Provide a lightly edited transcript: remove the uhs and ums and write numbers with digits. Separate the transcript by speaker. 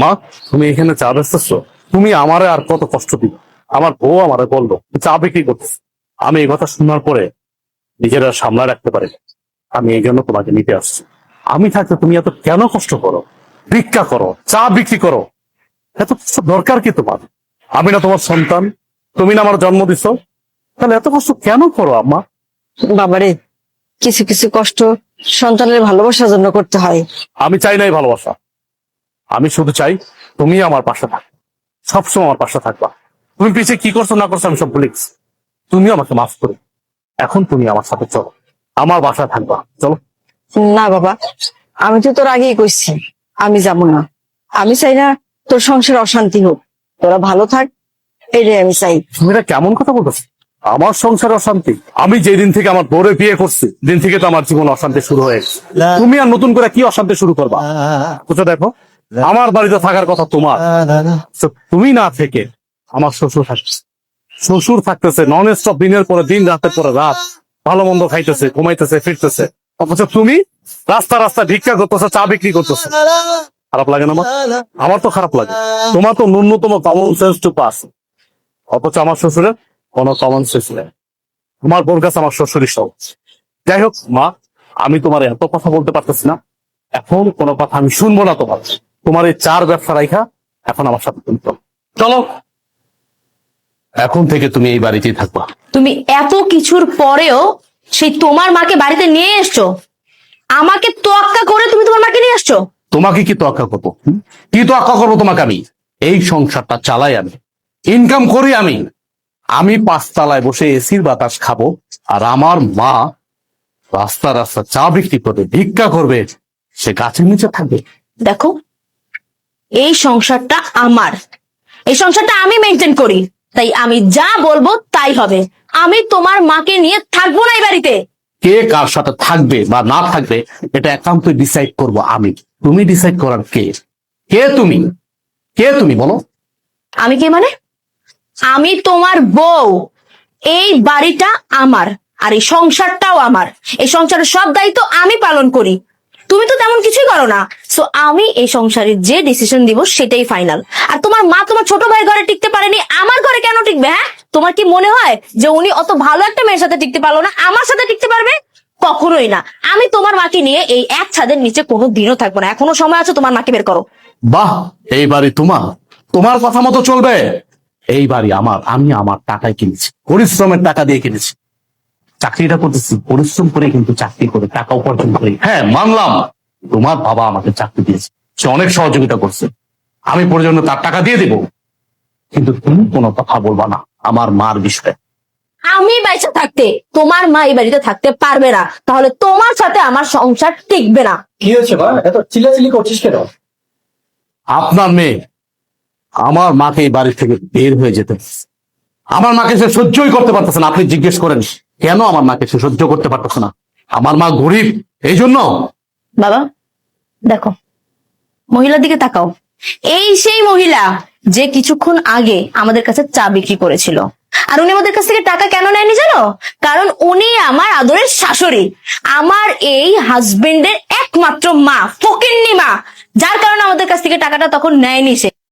Speaker 1: মা, তুমি এখানে চা বেচতেছো? তুমি আমারে আর কত কষ্ট দিবে? আমার বউ আমারে বললো চা বিক্রি করতেছে। আমি এই কথা শোনার পরে নিজেরা সামলা রাখতে পারি না। আমি এই জন্য তোমাকে নিতে আসছি। আমি থাকতে তুমি এত কেন কষ্ট করো? ভিক্ষা করো, চা বিক্রি করো, এত কষ্ট দরকার কি তোমার? আমি না তোমার সন্তান? তুমি না আমার জন্ম দিছো? তাহলে এত কষ্ট কেন করো আম্মা?
Speaker 2: বাবারে, কিছু কিছু কষ্ট সন্তানের ভালোবাসার জন্য করতে হয়।
Speaker 1: আমি চাই নাই ভালোবাসা, আমি শুধু চাই তুমি আমার পাশে থাকো, সবসময় আমার পাশে থাকবা। তুমি পিছিয়ে কি করছো না করছো আমি সব ভুলে গেছি। তুমি আমাকে মাফ করো। এখন তুমি আমার সাথে চলো, আমার বাসায় থাকবা, চলো।
Speaker 2: না বাবা, আমি তো তোর আগেই কইছি আমি যাব না। আমি চাই না তোর সংসার অশান্তি হোক, তোরা ভালো থাক, এটাই আমি চাই।
Speaker 1: তুমি এটা কেমন কথা বলতেছো? আমার সংসার অশান্তি? আমি যেদিন থেকে আমার বউরে বিয়ে করছি দিন থেকে তো আমার জীবন অশান্তি শুরু হয়ে গেছে। তুমি আর নতুন করে কি অশান্তি শুরু করবা? বুঝছো, দেখো আমার বাড়িতে থাকার কথা তোমার, তো তুমি না থেকে আমার শ্বশুর থাকছে। শ্বশুর থাকতেছে নন স্টপ, দিনের পরে দিন, রাতের পরে রাত, ভালো মন্দ খাইতেছে, ঘুমাইতেছে, ফিরতেছে। অথচ তুমি রাস্তা রাস্তা ভিক্ষা করতেছো, চা বিক্রি করতেছো। খারাপ লাগে না? আমার তো খারাপ লাগে। তোমার তো ন্যূনতম কমন সেন্স টুকু আছে, অথচ আমার শ্বশুরের কোনো কমন সেন্স নেই। তোমার বোর কাছে আমার শ্বশুরই সব। যাই হোক মা, আমি তোমার এত কথা বলতে পারতেছি না। এখন কোনো কথা আমি শুনবো না তোমার। তোমার এই চার ব্যবসা রাইখা এখন আমার সাথে তুমি চলো। এখন থেকে তুমি এই বাড়িতেই থাকবা।
Speaker 3: তুমি এত কিছুর পরেও সেই তোমার মাকে বাড়িতে নিয়ে এসছো? আমাকে তোয়াক্কা করে তুমি তোমার মাকে নিয়ে আসছো?
Speaker 1: তোমাকে কি তোয়াক্কা করবো? কি তোয়াক্কা করবো তোমাকে? আমি এই সংসারটা চালাই, আমি ইনকাম করি। আমি পাঁচতলায় বসে এসির বাতাস খাবো, আর আমার মা রাস্তা রাস্তা চা বিক্রি করবে, ভিক্ষা করবে, সে গাছের নিচে থাকবে।
Speaker 3: দেখো, এই সংসারটা আমার, এই সংসারটা আমি মেনটেন করি, তাই আমি যা বলবো তাই হবে। আমি তোমার মাকে নিয়ে থাকবো না এই বাড়িতে।
Speaker 1: কে কার সাথে থাকবে বা না থাকবে এটা একান্ত ডিসাইড করব আমি। তুমি ডিসাইড করার কে? কে তুমি? কে তুমি বলো?
Speaker 3: আমি কে মানে? আমি তোমার বউ। এই বাড়িটা আমার, আর এই সংসারটাও আমার। এই সংসারের সব দায়িত্ব আমি পালন করি, তুমি তো তেমন কিছুই করো না। সো আমি এই সংসারে যে ডিসিশন দিব সেটাই ফাইনাল। আর তোমার মা তোমার ছোট ভাই ঘরে টিকতে পারেনি, আমার ঘরে কেন টিকবে? হ্যাঁ, তোমার কি মনে হয় যে উনি অত ভালো একটা মেয়ের সাথে টিকতে পারলো না, আমার সাথে টিকতে পারবে? কখনোই না। আমি তোমার মাকে নিয়ে এই এক ছাদের নিচে কোনো দিনও থাকবো না। এখনো সময় আছে, তোমার মাকে বের করো।
Speaker 1: বাহ, এই বাড়ি তোমার, তোমার কথা মতো চলবে। এই বাড়ি আমার, আমি আমার টাকায় কিনেছি, পরিশ্রমের টাকা দিয়ে কিনেছি। চাকরিটা করতেছি পরিশ্রম করে, কিন্তু চাকরি করে টাকা উপার্জন করি। হ্যাঁ মানলাম, তোমার বাবা আমাকে চাকরি দিয়েছে, সে অনেক সহযোগিতা করছে, আমি পর্যন্ত তার টাকা দিয়ে দেব। কিন্তু তুমি কোনো কথা বলবা না আমার মার বিষয়ে।
Speaker 3: আমি বাইসা থাকতে তোমার মা এই বাড়িতে থাকতে পারবে না, তাহলে তোমার সাথে আমার সংসার টিকবে না।
Speaker 4: কি হয়েছে মা, এত চিল্লাচিল্লি করছিস কেন?
Speaker 1: আপনার মেয়ে আমার মাকে এই বাড়ি থেকে বের হয়ে যেতে বলছে। আমার মাকে সে সহ্যই করতে পারতেছে না। আপনি জিজ্ঞেস করেন কেন আমার মাকে সে সহ্য করতে পারতেছে না? আমার মা গরিব, এই জন্য।
Speaker 3: বাবা দেখো, মহিলার দিকে তাকাও। এই সেই মহিলা যে কিছুক্ষণ আগে আমাদের কাছে চা বিক্রি করেছিল। আর উনি আমাদের কাছ থেকে টাকা কেন নেয়নি জানো? কারণ উনি আমার আদরের শাশুড়ি, আমার এই হাজবেন্ডের একমাত্র মা, ফকিন্নি মা, যার কারণে আমাদের কাছ থেকে টাকাটা তখন নেয়নি সে।